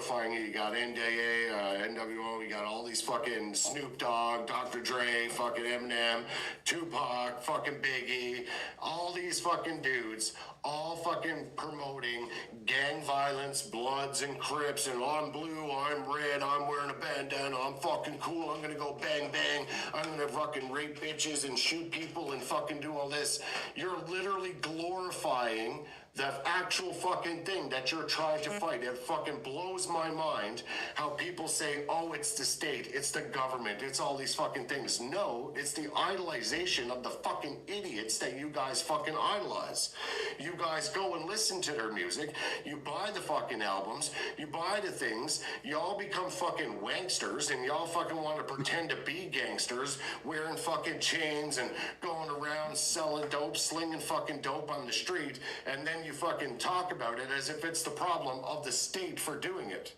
glorifying it. You got NDA, NWO, you got all these fucking Snoop Dogg, Dr. Dre, fucking Eminem, Tupac, fucking Biggie, all these fucking dudes, all fucking promoting gang violence, Bloods and Crips, and I'm blue, I'm red, I'm wearing a bandana, I'm fucking cool, I'm gonna go bang bang, I'm gonna fucking rape bitches and shoot people and fucking do all this. You're literally glorifying the actual fucking thing that you're trying to fight. It fucking blows my mind how people say, oh, it's the state, it's the government, it's all these fucking things. No, it's the idolization of the fucking idiots that you guys fucking idolize. You guys go and listen to their music, you buy the fucking albums, you buy the things, you all become fucking wanksters, and y'all fucking want to pretend to be gangsters, wearing fucking chains and going around selling dope, slinging fucking dope on the street, and then you fucking talk about it as if it's the problem of the state for doing it.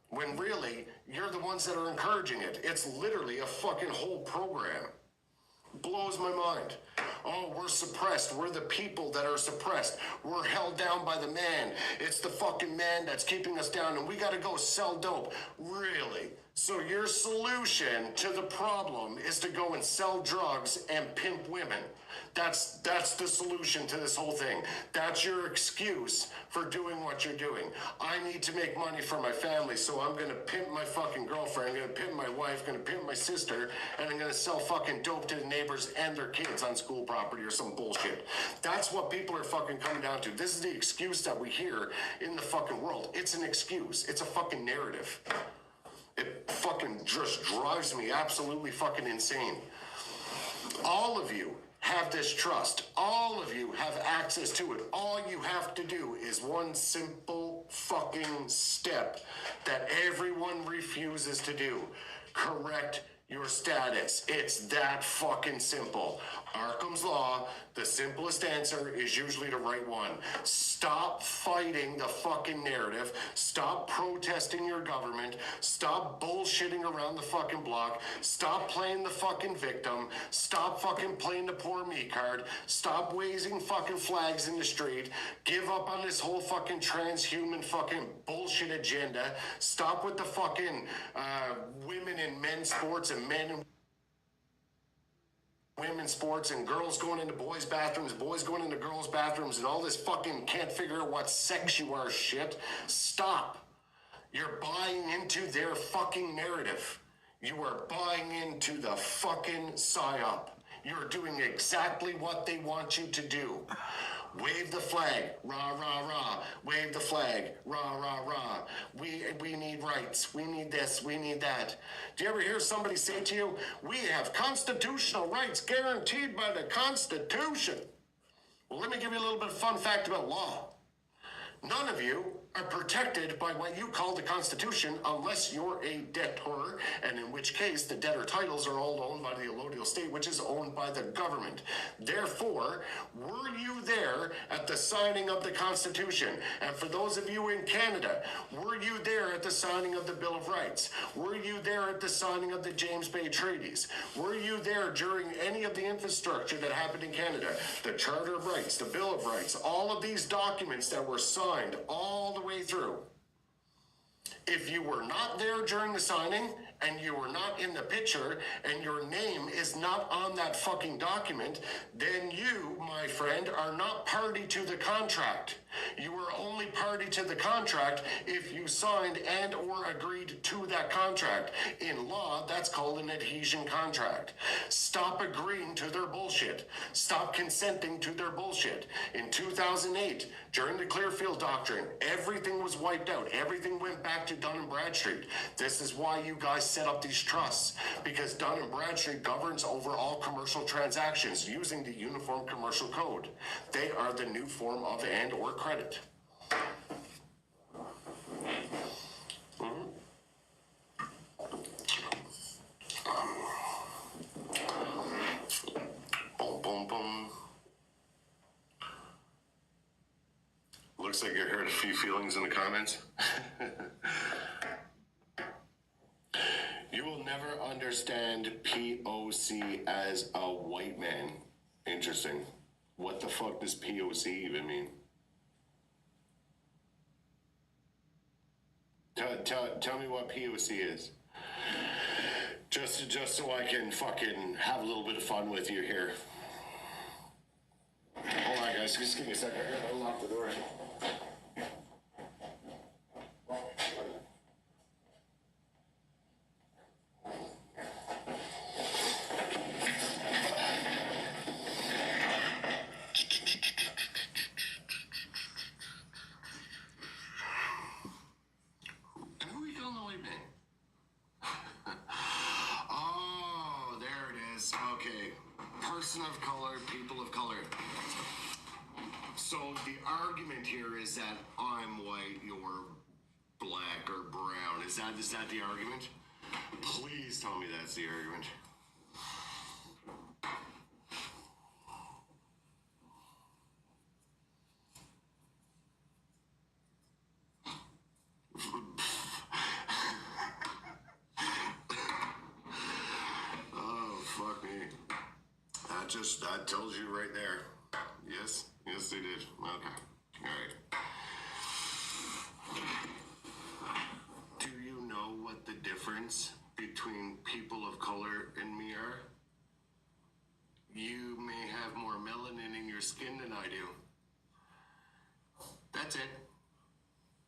When really, you're the ones that are encouraging it. It's literally a fucking whole program. Blows my mind. Oh, we're suppressed. We're the people that are suppressed. We're held down by the man. It's the fucking man that's keeping us down, and we gotta go sell dope. Really? So your solution to the problem is to go and sell drugs and pimp women. That's the solution to this whole thing. That's your excuse for doing what you're doing. I need to make money for my family, so I'm gonna pimp my fucking girlfriend, I'm gonna pimp my wife, gonna pimp my sister, and I'm gonna sell fucking dope to the neighbors and their kids on school property or some bullshit. That's what people are fucking coming down to. This is the excuse that we hear in the fucking world. It's an excuse. It's a fucking narrative. It fucking just drives me absolutely fucking insane. All of you have this trust. All of you have access to it. All you have to do is one simple fucking step that everyone refuses to do. Correct your status. It's that fucking simple. Arkham's Law, the simplest answer is usually the right one. Stop fighting the fucking narrative. Stop protesting your government. Stop bullshitting around the fucking block. Stop playing the fucking victim. Stop fucking playing the poor me card. Stop waving fucking flags in the street. Give up on this whole fucking transhuman fucking bullshit agenda. Stop with the fucking women in men's sports and men and women's sports and girls going into boys' bathrooms, boys going into girls' bathrooms, and all this fucking can't figure out what sex you are shit. Stop. You're buying into their fucking narrative. You are buying into the fucking psyop. You're doing exactly what they want you to do. Wave the flag, rah, rah, rah. Wave the flag, rah, rah, rah. We need rights. We need this. We need that. Do you ever hear somebody say to you, we have constitutional rights guaranteed by the Constitution? Well, let me give you a little bit of fun fact about law. None of you are protected by what you call the Constitution unless you're a debtor, and in which case the debtor titles are all owned by the allodial state, which is owned by the government. Therefore, were you there at the signing of the Constitution? And for those of you in Canada, were you there at the signing of the Bill of Rights? Were you there at the signing of the James Bay Treaties? Were you there during any of the infrastructure that happened in Canada? The Charter of Rights, the Bill of Rights, all of these documents that were signed all the way through. If you were not there during the signing, and you were not in the picture, and your name is not on that fucking document, then you, my friend, are not party to the contract. You are only party to the contract if you signed and or agreed to that contract. In law, that's called an adhesion contract. Stop agreeing to their bullshit. Stop consenting to their bullshit. In 2008, during the Clearfield Doctrine, everything was wiped out. Everything went back to Dun & Bradstreet. This is why you guys set up these trusts, because Dun & Bradstreet governs over all commercial transactions using the Uniform Commercial Code. They are the new form of and or credit. Boom, boom, boom. Looks like you heard a few feelings in the comments. You will never understand POC as a white man. Interesting. What the fuck does POC even mean? Tell me what POC is. Just so I can fucking have a little bit of fun with you here. Hold on, guys. Just give me a second. I gotta lock the door. Person of color, people of color. So the argument here is that I'm white, you're black or brown. Is that the argument? Please tell me that's the argument. Oh, fuck me. That tells you right there. Yes, they did. Okay, all right. Do you know what the difference between people of color and me are? You may have more melanin in your skin than I do. That's it.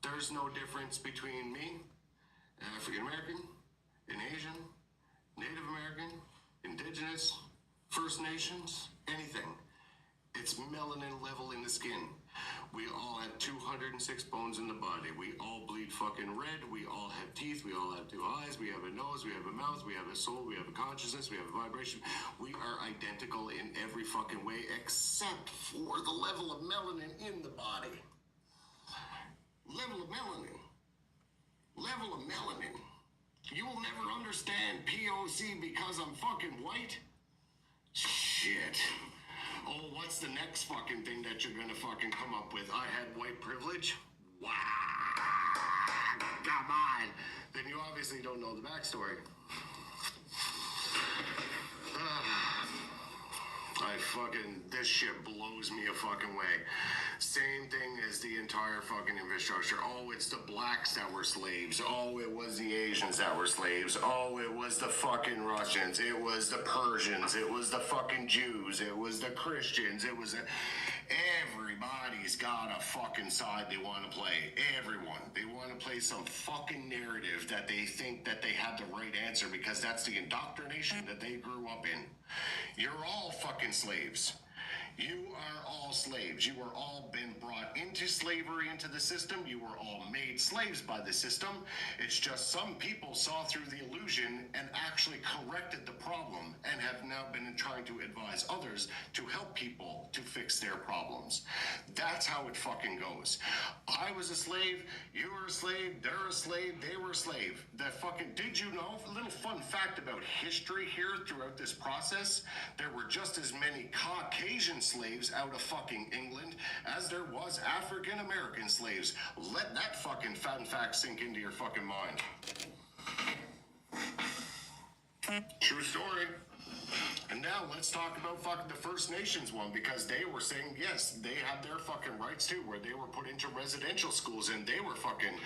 There's no difference between me, African American, an Asian, Native American, Indigenous, First Nations, anything. It's melanin level in the skin. We all have 206 bones in the body. We all bleed fucking red. We all have teeth. We all have two eyes. We have a nose. We have a mouth. We have a soul. We have a consciousness. We have a vibration. We are identical in every fucking way except for the level of melanin in the body. Level of melanin. Level of melanin. You will never understand POC because I'm fucking white? Shit. Oh, what's the next fucking thing that you're gonna fucking come up with? I had white privilege? Wow. Come on. Then you obviously don't know the backstory. This shit blows me a fucking way. Same thing as the entire fucking infrastructure. Oh, it's the blacks that were slaves. Oh, it was the Asians that were slaves. Oh, it was the fucking Russians. It was the Persians. It was the fucking Jews. It was the Christians. Everybody's got a fucking side they want to play. Everyone. They want to play some fucking narrative that they think that they have the right answer because that's the indoctrination that they grew up in. You're all fucking slaves. You are all slaves. You were all been brought into slavery, into the system. You were all made slaves by the system. It's just some people saw through the illusion and actually corrected the problem and have now been trying to advise others to help people to fix their problems. That's how it fucking goes. I was a slave. You were a slave. They're a slave. They were a slave. Did you know, a little fun fact about history here throughout this process, there were just as many Caucasian slaves out of fucking England as there was African American slaves. Let that fucking fun fact sink into your fucking mind. True story. And now let's talk about fucking the First Nations one, because they were saying, yes, they had their fucking rights too, where they were put into residential schools and they were fucking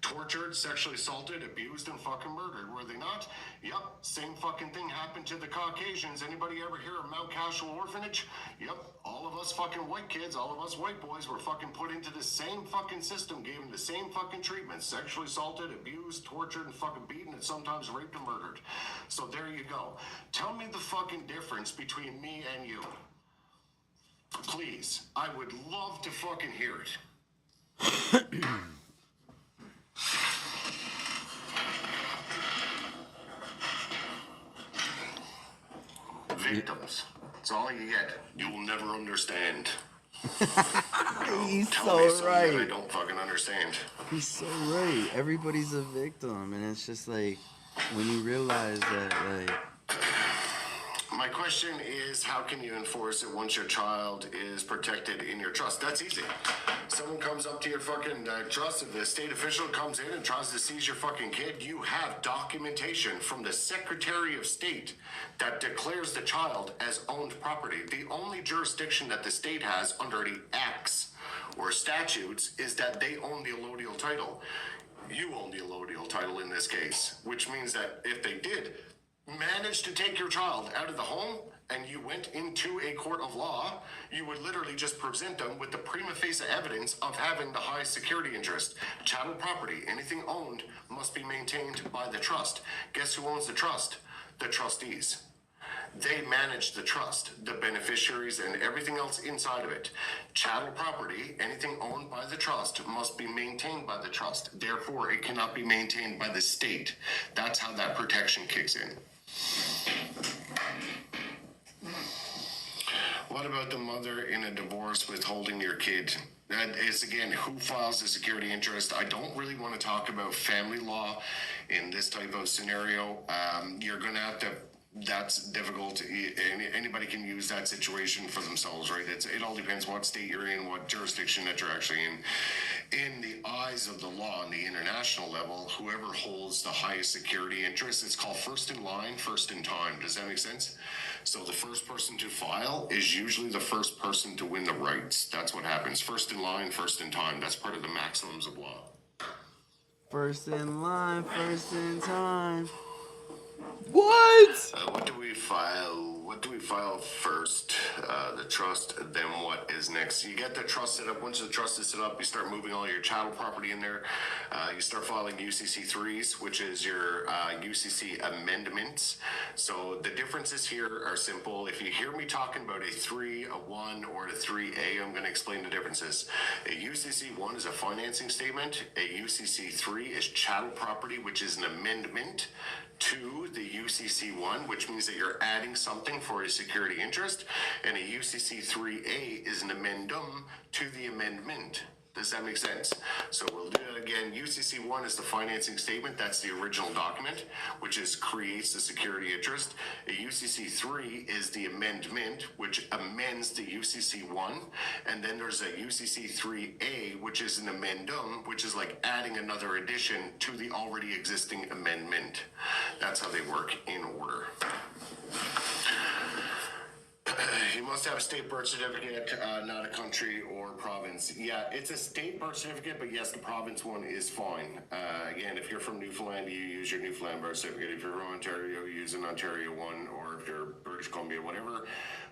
tortured, sexually assaulted, abused, and fucking murdered. Were they not? Yep. Same fucking thing happened to the Caucasians. Anybody ever hear of Mount Cashel Orphanage? Yep. All of us fucking white kids, all of us white boys were fucking put into the same fucking system, gave them the same fucking treatment, sexually assaulted, abused, tortured, and fucking beaten, and sometimes raped and murdered. So there you go. Tell me the fucking difference between me and you. Please. I would love to fucking hear it. Victims. That's all you get. You will never understand. He's Tell me so right. That I don't fucking understand. He's so right. Everybody's a victim, and it's just like when you realize that, like. My question is, how can you enforce it once your child is protected in your trust? That's easy. Someone comes up to your fucking trust, if the state official comes in and tries to seize your fucking kid, you have documentation from the Secretary of State that declares the child as owned property. The only jurisdiction that the state has under the acts or statutes is that they own the allodial title. You own the allodial title in this case, which means that if they did manage to take your child out of the home and you went into a court of law, you would literally just present them with the prima facie evidence of having the highest security interest. Chattel property, anything owned, must be maintained by the trust. Guess who owns the trust? The trustees. They manage the trust, the beneficiaries, and everything else inside of it. Chattel property, anything owned by the trust, must be maintained by the trust. Therefore, it cannot be maintained by the state. That's how that protection kicks in. What about the mother in a divorce withholding your kid? That is, again, who files the security interest? I don't really want to talk about family law in this type of scenario. You're going to have to, that's difficult. Anybody can use that situation for themselves, right? It all depends what state you're in, what jurisdiction that you're actually in. In the eyes of the law on the international level, whoever holds the highest security interest, it's called first in line, first in time. Does that make sense? So the first person to file is usually the first person to win the rights. That's what happens. First in line, first in time. That's part of the maxims of law. First in line, first in time. What? What do we file? What do we file first? The trust. Then what is next? You get the trust set up. Once the trust is set up, you start moving all your chattel property in there. You start filing UCC3s, which is your UCC amendments. So the differences here are simple. If you hear me talking about a 3, a 1, or a 3A, I'm going to explain the differences. A UCC1 is a financing statement. A UCC3 is chattel property, which is an amendment to the UCC1, which means that you're adding something for a security interest, and a UCC3A is an amendum to the amendment. Does that make sense? So we'll do that again. UCC1 is the financing statement. That's the original document, which creates the security interest. A UCC3 is the amendment, which amends the UCC1. And then there's a UCC3A, which is an amendum, which is like adding another addition to the already existing amendment. That's how they work in order. You must have a state birth certificate, not a country or province. Yeah, it's a state birth certificate, but yes, the province one is fine. Again, if you're from Newfoundland, you use your Newfoundland birth certificate. If you're from Ontario, you use an Ontario one, or if you're British Columbia, whatever.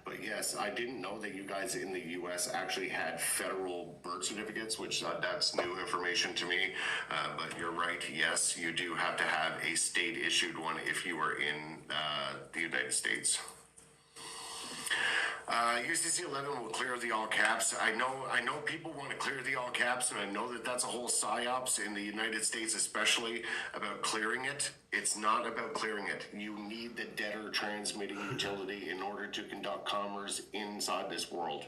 But yes, I didn't know that you guys in the U.S. actually had federal birth certificates, which that's new information to me. But you're right, yes, you do have to have a state-issued one if you are in the United States. UCC 11 will clear the all caps. I know people want to clear the all caps, and I know that that's a whole psyops in the United States, especially about clearing it. It's not about clearing it. You need the debtor transmitting utility in order to conduct commerce inside this world.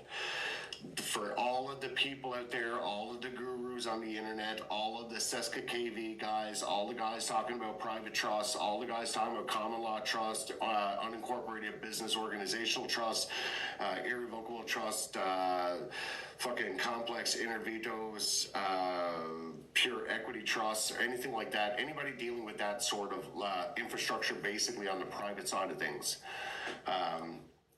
For all of the people out there, all of the gurus on the internet, all of the Seska KV guys, all the guys talking about private trusts, all the guys talking about common law trust, unincorporated business organizational trust, irrevocable trust, fucking complex inter vitos, pure equity trusts, or anything like that. Anybody dealing with that sort of infrastructure basically on the private side of things,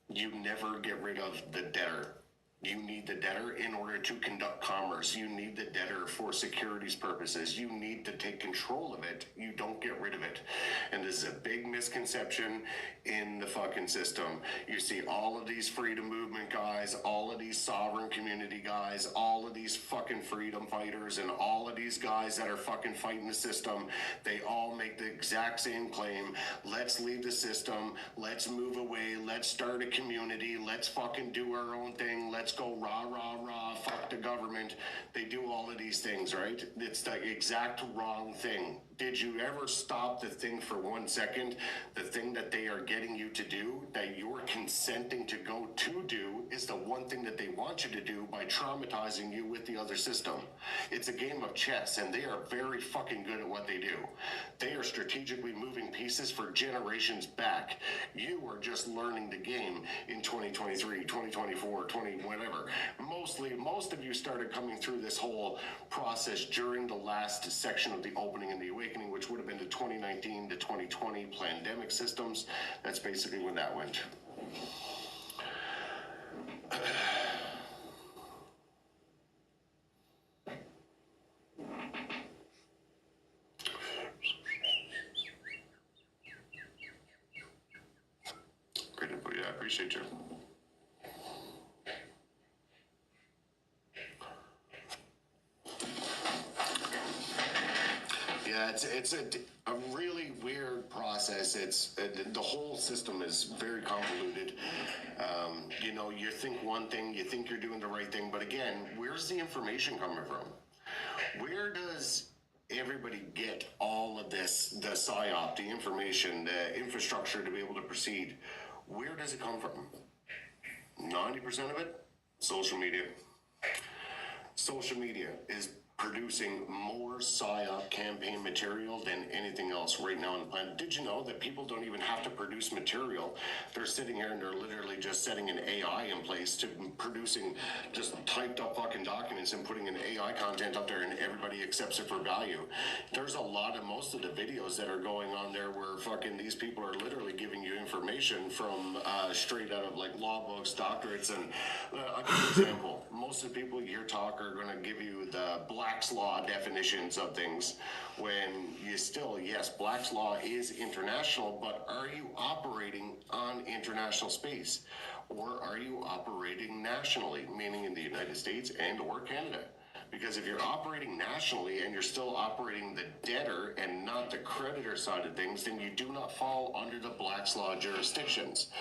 you never get rid of the debtor. You need the debtor in order to conduct commerce. You need the debtor for securities purposes. You need to take control of it. You don't get rid of it. And this is a big misconception in the fucking system. You see all of these freedom movement guys, all of these sovereign community guys, all of these fucking freedom fighters, and all of these guys that are fucking fighting the system. They all make the exact same claim. Let's leave the system. Let's move away. Let's start a community. Let's fucking do our own thing. Let's go rah, rah, rah, fuck the government. They do all of these things, right? It's the exact wrong thing. Did you ever stop the thing for 1 second? The thing that they are getting you to do, that you're consenting to go to do, is the one thing that they want you to do by traumatizing you with the other system. It's a game of chess, and they are very fucking good at what they do. They are strategically moving pieces for generations back. You are just learning the game in 2023, 2024, 20 whatever. Most of you started coming through this whole process during the last section of the opening and the awakening, which would have been the 2019 to 2020 pandemic systems. That's basically when that went. great input. Yeah, I appreciate you. Yeah, it's a really weird process. It's the whole system is very convoluted. You know, you think one thing, you think you're doing the right thing, but again, where's the information coming from? Where does everybody get all of this, the PSYOP, the information, the infrastructure to be able to proceed? Where does it come from? 90% of it, social media. Social media is producing more PSYOP campaign material than anything else right now on the planet. Did you know that people don't even have to produce material? They're sitting here and they're literally just setting an AI in place to producing just typed up fucking documents and putting an AI content up there, and everybody accepts it for value. There's a lot of, most of the videos that are going on there where fucking these people are literally giving you information from straight out of like law books, doctorates, and I'll give you an example. Most of the people you hear talk are going to give you the Black's Law definitions of things, when you still, yes, Black's Law is international, but are you operating on international space? Or are you operating nationally, meaning in the United States and or Canada? Because if you're operating nationally and you're still operating the debtor and not the creditor side of things, then you do not fall under the Black's Law jurisdictions.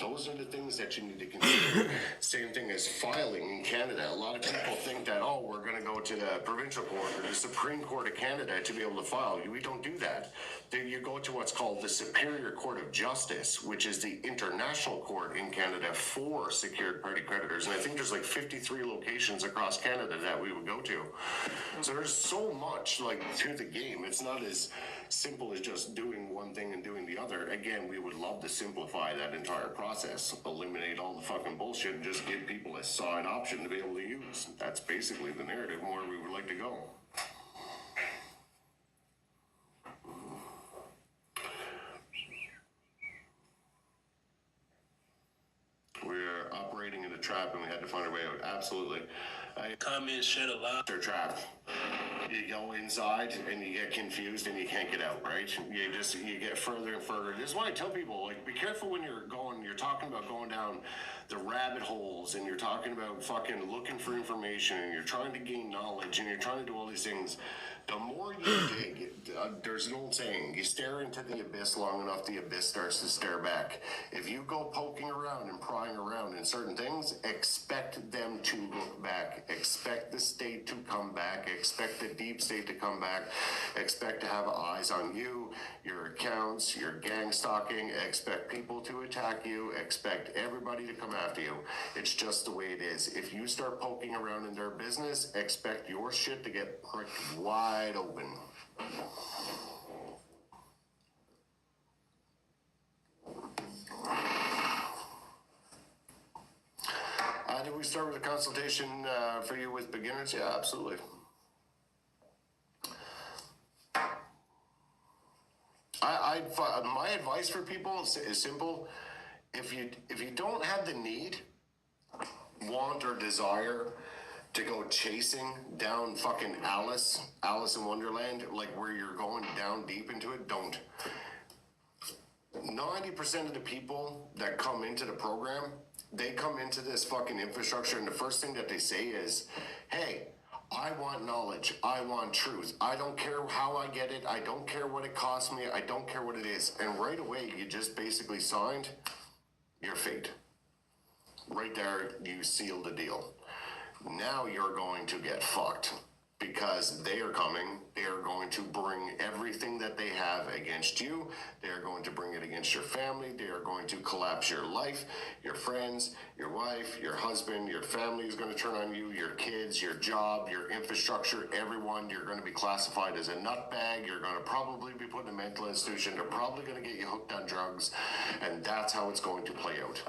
Those are the things that you need to consider. Same thing as filing in Canada. A lot of people think that, oh, we're going to go to the provincial court or the Supreme Court of Canada to be able to file. We don't do that. Then you go to what's called the Superior Court of Justice, which is the international court in Canada for secured party creditors. And I think there's like 53 locations across Canada that we would go to. So there's so much like to the game. It's not as simple as just doing one thing and doing the other. Again, we would love to simplify that entire process, eliminate all the fucking bullshit, and just give people a side option to be able to use. That's basically the narrative and where we would like to go. We're operating in a trap and we had to find our way out. Absolutely. Comments shed a lot. They're trap. You go inside and you get confused and you can't get out, right? You get further and further. This is why I tell people, like, be careful when you're talking about going down the rabbit holes, and you're talking about fucking looking for information, and you're trying to gain knowledge, and you're trying to do all these things. The more you dig, there's an old saying, you stare into the abyss long enough, the abyss starts to stare back. If you go poking around and prying around in certain things, expect them to look back. Expect the state to come back. Expect the deep state to come back. Expect to have eyes on you, your accounts, your gang stalking. Expect people to attack you. Expect everybody to come after you. It's just the way it is. If you start poking around in their business, expect your shit to get pricked wide open. Did we start with a consultation for you with beginners? Yeah, absolutely. My advice for people is simple. If you don't have the need, want, or desire to go chasing down fucking Alice in Wonderland, like where you're going down deep into it, don't. 90% of the people that come into the program, they come into this fucking infrastructure, and the first thing that they say is, hey, I want knowledge. I want truth. I don't care how I get it. I don't care what it costs me. I don't care what it is. And right away, you just basically signed your fate. Right there, you sealed the deal. Now you're going to get fucked, because they are coming. They are going to bring everything that they have against you. They are going to bring it against your family. They are going to collapse your life, your friends, your wife, your husband, your family is going to turn on you, your kids, your job, your infrastructure, everyone. You're going to be classified as a nutbag. You're going to probably be put in a mental institution. They're probably going to get you hooked on drugs, and that's how it's going to play out.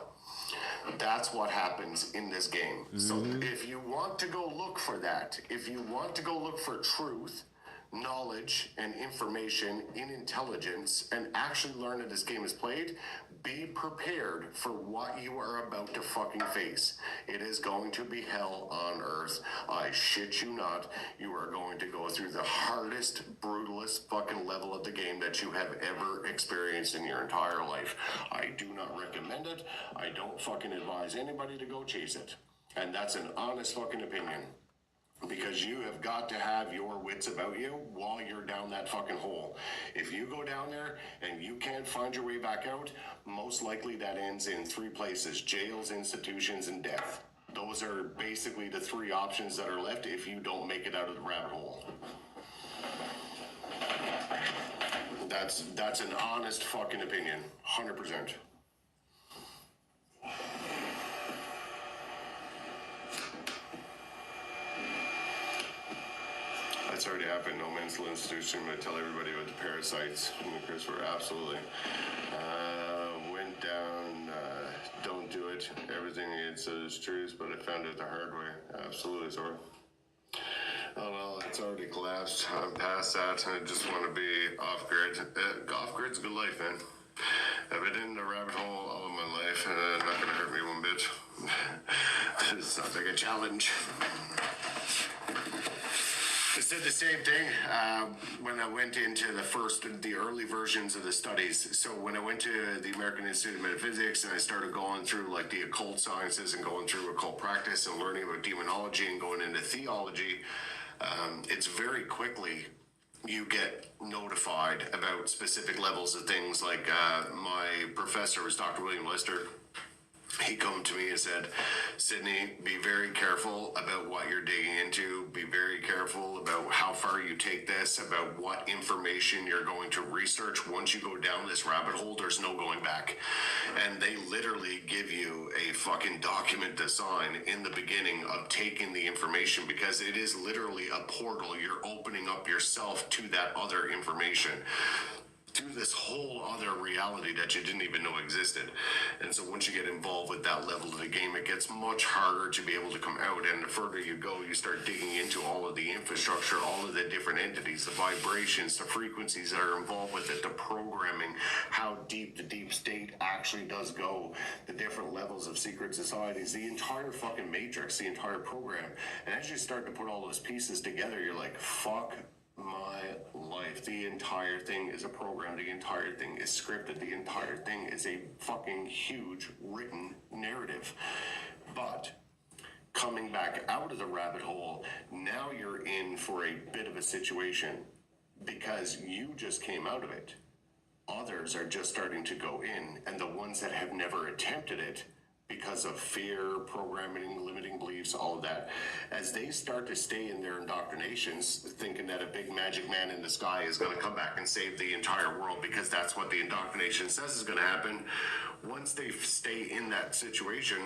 That's what happens in this game. So if you want to go look for that, if you want to go look for truth, knowledge and information in intelligence and actually learn how this game is played, be prepared for what you are about to fucking face. It is going to be hell on earth. I shit you not. You are going to go through the hardest, brutalest fucking level of the game that you have ever experienced in your entire life. I do not recommend it. I don't fucking advise anybody to go chase it. And that's an honest fucking opinion. Because you have got to have your wits about you while you're down that fucking hole. If you go down there and you can't find your way back out, most likely that ends in 3 places: jails, institutions, and death. Those are basically the 3 options that are left if you don't make it out of the rabbit hole. That's an honest fucking opinion. 100%. That's already happened. No mental institution would tell everybody about the parasites. Chris, we're absolutely. Went down, don't do it. Everything it says is truth, but I found it the hard way. Absolutely, sorry. Oh well, it's already collapsed. I'm past that. I just want to be off grid. Off grid's a good life, man. I've been in the rabbit hole all of my life, and not gonna hurt me one bit. It sounds like a challenge. I said the same thing when I went into the early versions of the studies. So when I went to the American Institute of Metaphysics and I started going through like the occult sciences and going through occult practice and learning about demonology and going into theology, it's very quickly you get notified about specific levels of things. Like my professor was Dr. William Lister. He come to me and said, Sydney, be very careful about what you're digging into. Be very careful about how far you take this, about what information you're going to research. Once you go down this rabbit hole, there's no going back. And they literally give you a fucking document to sign in the beginning of taking the information, because it is literally a portal. You're opening up yourself to that other information, to this whole other reality that you didn't even know existed. And so once you get involved with that level of the game, it gets much harder to be able to come out. And the further you go, you start digging into all of the infrastructure, all of the different entities, the vibrations, the frequencies that are involved with it, the programming, how deep the deep state actually does go, the different levels of secret societies, the entire fucking matrix, the entire program. And as you start to put all those pieces together, you're like, fuck my life. The entire thing is a program. The entire thing is scripted. The entire thing is a fucking huge written narrative. But coming back out of the rabbit hole, now you're in for a bit of a situation because you just came out of it. Others are just starting to go in, and the ones that have never attempted it because of fear, programming, limiting beliefs, all of that, as they start to stay in their indoctrinations, thinking that a big magic man in the sky is going to come back and save the entire world because that's what the indoctrination says is going to happen. Once they stay in that situation,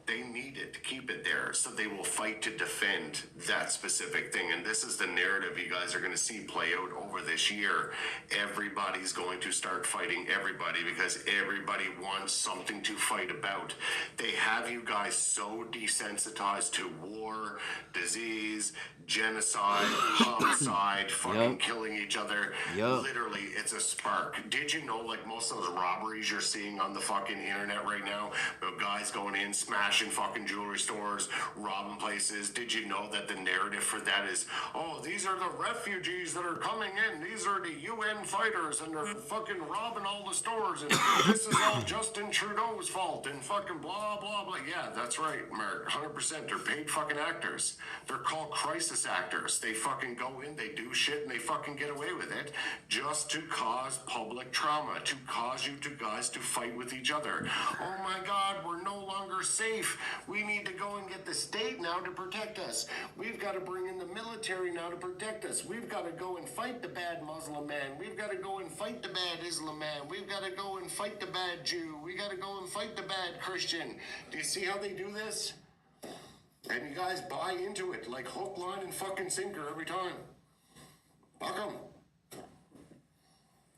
they need it to keep it there, so they will fight to defend that specific thing. And this is the narrative you guys are going to see play out over this year. Everybody's going to start fighting everybody because everybody wants something to fight about. They have you guys so desensitized to war, disease, genocide, homicide, fucking killing each other. Literally, it's a spark. Did you know, like, most of the robberies you're seeing on the fucking internet right now, about guys going in, smashing fucking jewelry stores, robbing places? Did you know that the narrative for that is, oh, these are the refugees that are coming in. These are the UN fighters, and they're fucking robbing all the stores, and this is all Justin Trudeau's fault, and fucking blah, blah, blah. Yeah, that's right, Mark. 100%. They're paid fucking actors. They're called crisis actors. They fucking go in, they do shit, and they fucking get away with it just to cause public trauma, to cause you guys to fight with each other. Oh my God, we're no longer safe. We need to go and get the state now to protect us. We've got to bring in the military now to protect us. We've got to go and fight the bad Muslim man. We've got to go and fight the bad Islam man. We've got to go and fight the bad Jew. We got to go and fight the bad Christian. Do you see how they do this? And you guys buy into it like hook, line, and fucking sinker every time. Fuck 'em.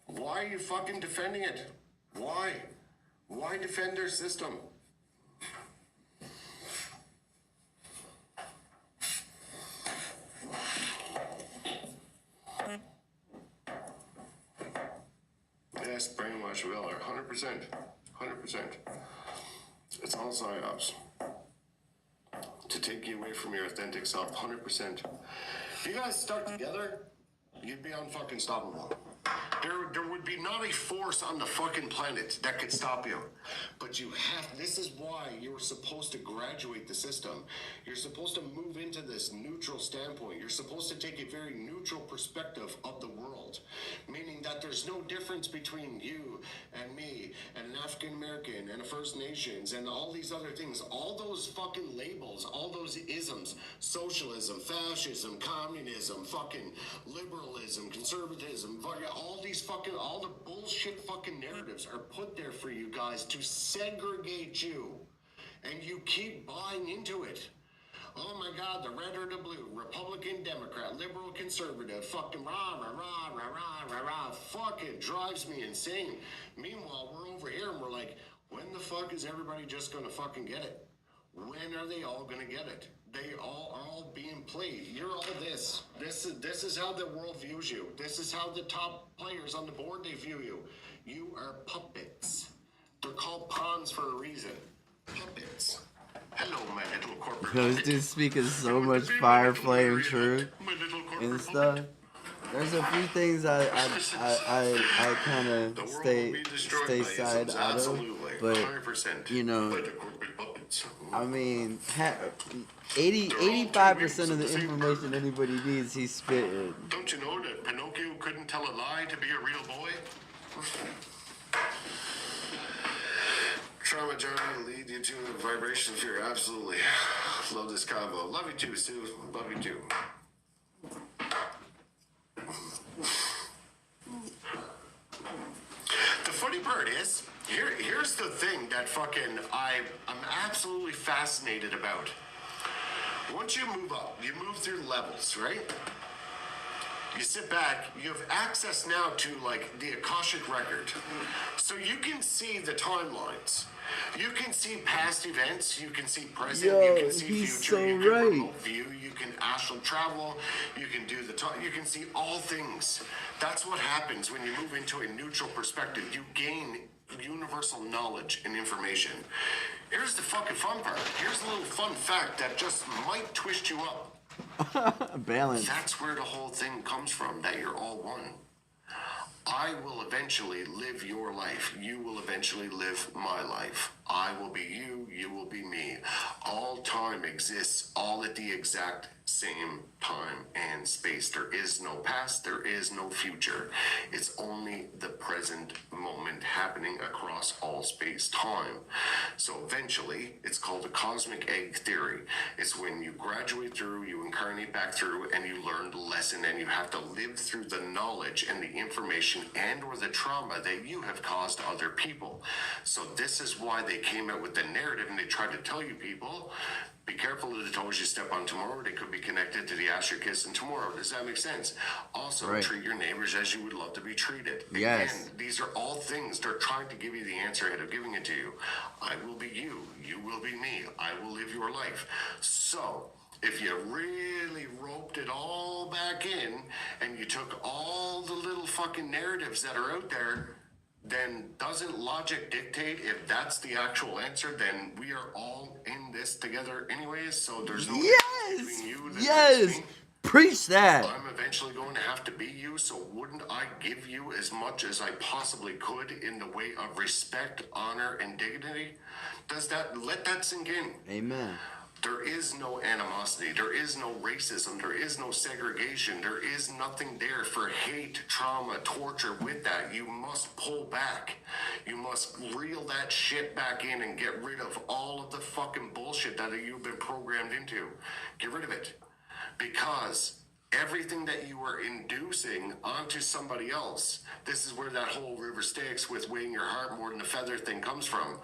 Why are you fucking defending it? Why? Why defend their system? mass brainwash of Valor. 100%. 100%. It's all psyops. To take you away from your authentic self. 100%. If you guys stuck together, you'd be unfucking stoppable. There would be not a force on the fucking planet that could stop you. But you have, this is why you're supposed to graduate the system. You're supposed to move into this neutral standpoint. You're supposed to take a very neutral perspective of the world. Meaning that there's no difference between you and me and an African American and a First Nations and all these other things. All those fucking labels, all those isms, socialism, fascism, communism, fucking liberalism, conservatism, fucking all these fucking, all the bullshit fucking narratives are put there for you guys to segregate you. And you keep buying into it. Oh my God, the red or the blue, Republican, Democrat, liberal, conservative, fucking rah, rah, rah, rah, rah, rah, rah, fucking drives me insane. Meanwhile, we're over here and we're like, when the fuck is everybody just gonna fucking get it? When are they all gonna get it? They all are all being played. You're all this. This is how the world views you. This is how the top players on the board, they view you. You are puppets. They're called pawns for a reason. Puppets. Hello, my little corporate Those puppet. dudes speaking so You much wanna be fire, my little flame, marionette, truth, my little corporate and stuff. puppet? There's a few things I kind The of world stay will be destroyed stay by side isms, out of, absolutely, but 100%. you know, By the corporate puppets. I mean, 85% of the information anybody needs, he's spitting. Don't you know that Pinocchio couldn't tell a lie to be a real boy? Trauma journey will lead you to a vibration sphere. Absolutely. Love this convo. Love you too, Sue. Love you too. The funny part is, here's the thing that fucking I'm absolutely fascinated about. Once you move up, you move through levels, right? You sit back, you have access now to like the Akashic record. So you can see the timelines. You can see past events, you can see present, Yo, you can see he's future, so you can right. remote view, you can astral travel, you can do the time, you can see all things. That's what happens when you move into a neutral perspective. You gain universal knowledge and information. Here's the fucking fun part. Here's a little fun fact that just might twist you up. Balance. That's where the whole thing comes from, that you're all one. I will eventually live your life. You will eventually live my life. I will be you, you will be me. All time exists all at the exact same time and space. There is no past, there is no future. It's only the present moment happening across all space-time. So eventually, it's called the cosmic egg theory. It's when you graduate through, you incarnate back through, and you learn the lesson, and you have to live through the knowledge and the information and or the trauma that you have caused other people. So this is why they came out with the narrative, and they tried to tell you people, be careful of the toes you step on tomorrow. They could be connected to the ass you're kissing tomorrow. Does that make sense? Also, Right. treat your neighbors as you would love to be treated. Yes. Again, these are all things. They're trying to give you the answer ahead of giving it to you. I will be you. You will be me. I will live your life. So, if you really roped it all back in and you took all the little fucking narratives that are out there, then doesn't logic dictate if that's the actual answer? Then we are all in this together anyways, so there's no difference Yes! between you and Yes! me. Preach that! I'm eventually going to have to be you, so wouldn't I give you as much as I possibly could in the way of respect, honor, and dignity? Let that sink in. Amen. There is no animosity. There is no racism. There is no segregation. There is nothing there for hate, trauma, torture with that. You must pull back. You must reel that shit back in and get rid of all of the fucking bullshit that you've been programmed into. Get rid of it. Because everything that you are inducing onto somebody else, this is where that whole river Styx with weighing your heart more than a feather thing comes from.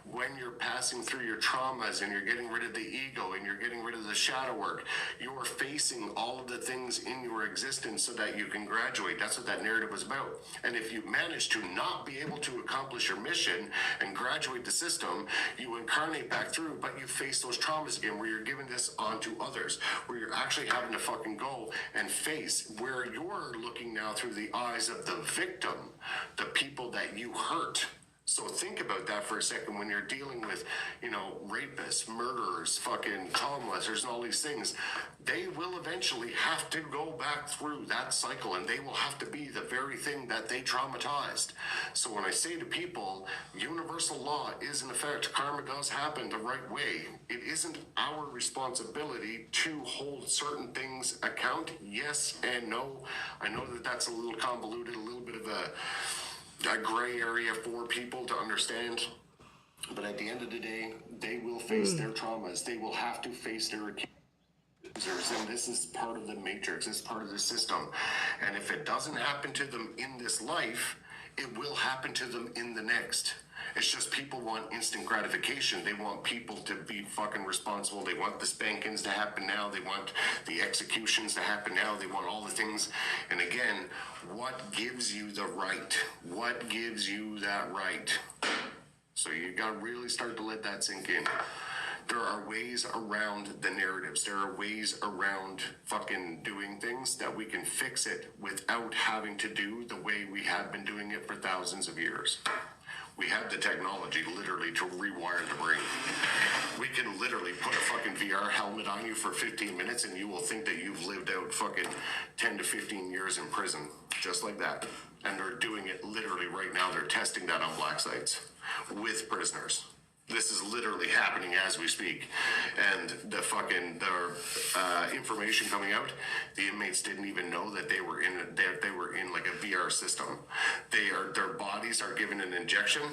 When you're passing through your traumas and you're getting rid of the ego and you're getting rid of the shadow work, you're facing all of the things in your existence so that you can graduate. That's what that narrative was about. And if you manage to not be able to accomplish your mission and graduate the system, you incarnate back through, but you face those traumas again where you're giving this on to others, where you're actually having to fucking go and face where you're looking now through the eyes of the victim, the people that you hurt. So think about that for a second when you're dealing with, rapists, murderers, fucking child molesters, and all these things. They will eventually have to go back through that cycle, and they will have to be the very thing that they traumatized. So when I say to people, universal law is in effect, karma does happen the right way. It isn't our responsibility to hold certain things account. Yes and no. I know that that's a little convoluted, a little bit of a gray area for people to understand, but at the end of the day, they will face their traumas. They will have to face their accusers, and this is part of the matrix. It's part of the system, and if it doesn't happen to them in this life, it will happen to them in the next. It's just people want instant gratification. They want people to be fucking responsible. They want the spankings to happen now. They want the executions to happen now. They want all the things. And again, what gives you the right? What gives you that right? So you got to really start to let that sink in. There are ways around the narratives. There are ways around fucking doing things that we can fix it without having to do the way we have been doing it for thousands of years. We have the technology literally to rewire the brain. We can literally put a fucking VR helmet on you for 15 minutes and you will think that you've lived out fucking 10 to 15 years in prison. Just like that. And they're doing it literally right now. They're testing that on black sites with prisoners. This is literally happening as we speak. And the information coming out, the inmates didn't even know that they were in like a VR system. Their bodies are given an injection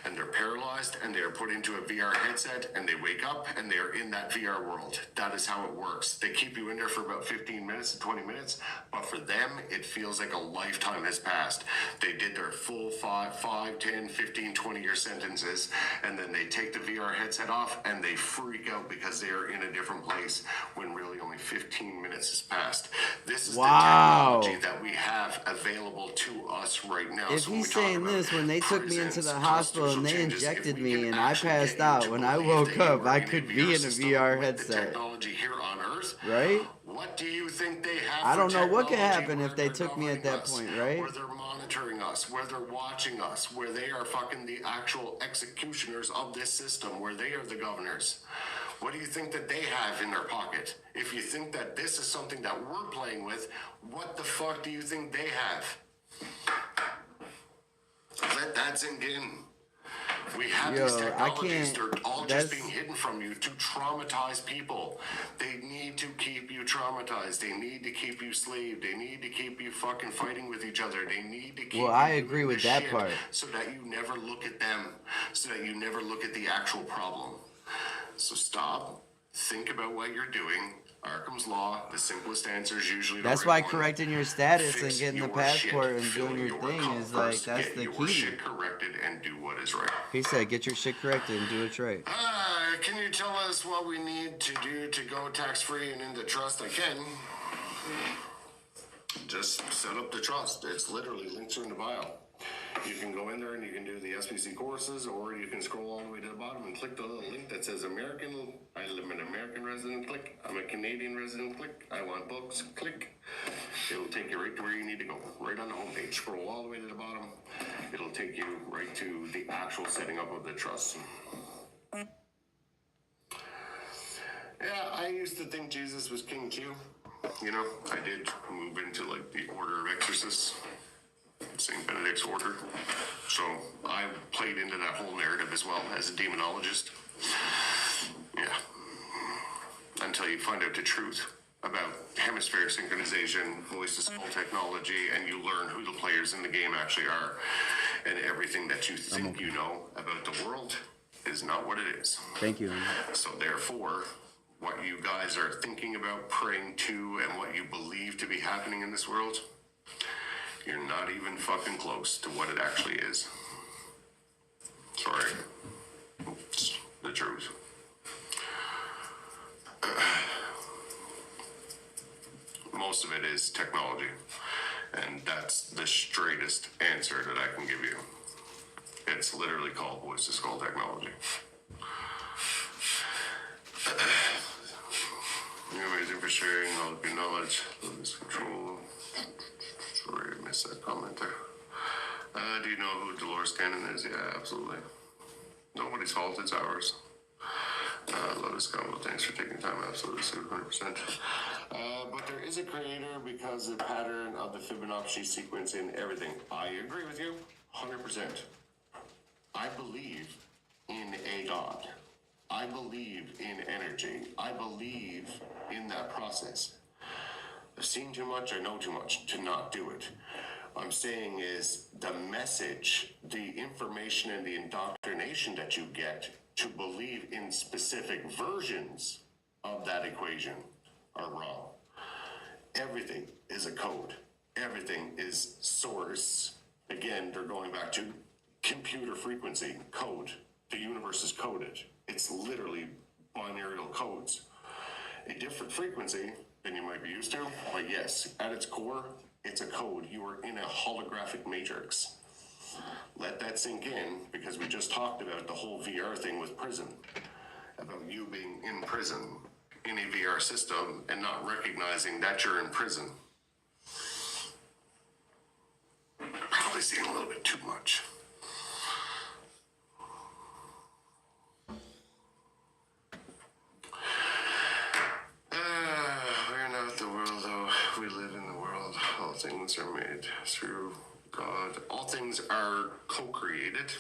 and they're paralyzed and they are put into a VR headset and they wake up and they are in that VR world. That is how it works. They keep you in there for about 15 minutes to 20 minutes, but for them, it feels like a lifetime has passed. They did their full 5, 10, 15, 20-year sentences, and then they take the VR headset off and they freak out because they are in a different place when really only 15 minutes has passed. This is the technology that we have available to us right now. If he's saying this, when they took me into the hospital and they injected me and I passed out, when I woke up, I could be in a VR headset. Technology here on Earth, right? What do you think they have? I don't know what could happen if they took me at that point, right? Where they're monitoring us, where they're watching us, where they are fucking the actual executioners of this system, where they are the governors. What do you think that they have in their pocket? If you think that this is something that we're playing with, what the fuck do you think they have? Let that sink in. We have these technologies, they're all just being hidden from you to traumatize people. They need to keep you traumatized. They need to keep you slaved. They need to keep you fucking fighting with each other. They need to keep you I agree with that part. So that you never look at them, so that you never look at the actual problem. So stop, think about what you're doing. Arkham's Law, the simplest answer is usually the That's right why one. correcting your status Fix and getting the your passport shit, and fill doing your your thing is compass, like, that's get the your key. shit corrected and do what is right. He said, get your shit corrected and do it right. Can you tell us what we need to do to go tax-free and into trust? I can. Just set up the trust. It's literally links are in the bio. You can go in there and you can do the SPC courses, or you can scroll all the way to the bottom and click the little link that says American. I live an American resident. Click. I'm a Canadian resident. Click. I want books. Click. It'll take you right to where you need to go, right on the homepage. Scroll all the way to the bottom. It'll take you right to the actual setting up of the trust. Yeah, I used to think Jesus was king too. I did move into like the order of exorcists. St. Benedict's order. So I played into that whole narrative as well as a demonologist. Yeah. Until you find out the truth about hemispheric synchronization, voice-to-skull technology, and you learn who the players in the game actually are. And everything that you think you know about the world is not what it is. Thank you. So therefore, what you guys are thinking about, praying to, and what you believe to be happening in this world, you're not even fucking close to what it actually is. Sorry. It's the truth. Most of it is technology. And that's the straightest answer that I can give you. It's literally called voice-to-skull technology. Amazing for sharing all of your knowledge. Lose control. Sorry, I missed that comment there. Do you know who Dolores Cannon is? Yeah, absolutely. Nobody's fault, it's ours. Love this combo. Thanks for taking time. Absolutely, 100%. But there is a creator because the pattern of the Fibonacci sequence in everything. I agree with you, 100%. I believe in a God. I believe in energy. I believe in that process. I've seen too much, I know too much to not do it. What I'm saying is the message, the information, and the indoctrination that you get to believe in specific versions of that equation are wrong. Everything is a code. Everything is source. Again, they're going back to computer frequency, code. The universe is coded. It's literally binarial codes. A different frequency than you might be used to, but yes, at its core, it's a code. You are in a holographic matrix. Let that sink in, because we just talked about the whole VR thing with prison, about you being in prison in a VR system and not recognizing that you're in prison. Probably seeing a little bit too much. We're not the world, though. We live in the world. All things are made through God. All things are co-created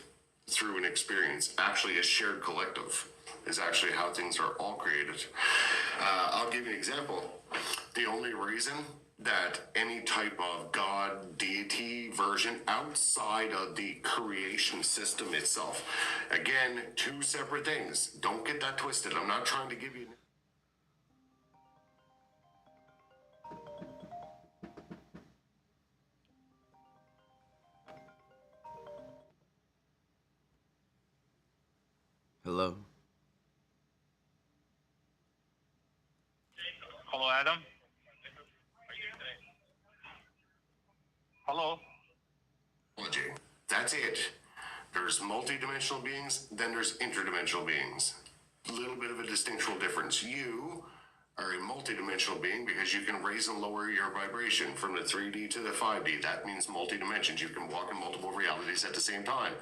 through an experience. Actually, a shared collective is actually how things are all created. I'll give you an example. The only reason that any type of God, deity version outside of the creation system itself, again, two separate things. Don't get that twisted. I'm not trying to give you... Hello? Hello, Adam? Hello? That's it. There's multidimensional beings, then there's interdimensional beings. A little bit of a distinctual difference. You are a multidimensional being because you can raise and lower your vibration from the 3D to the 5D. That means multi-dimensions. You can walk in multiple realities at the same time.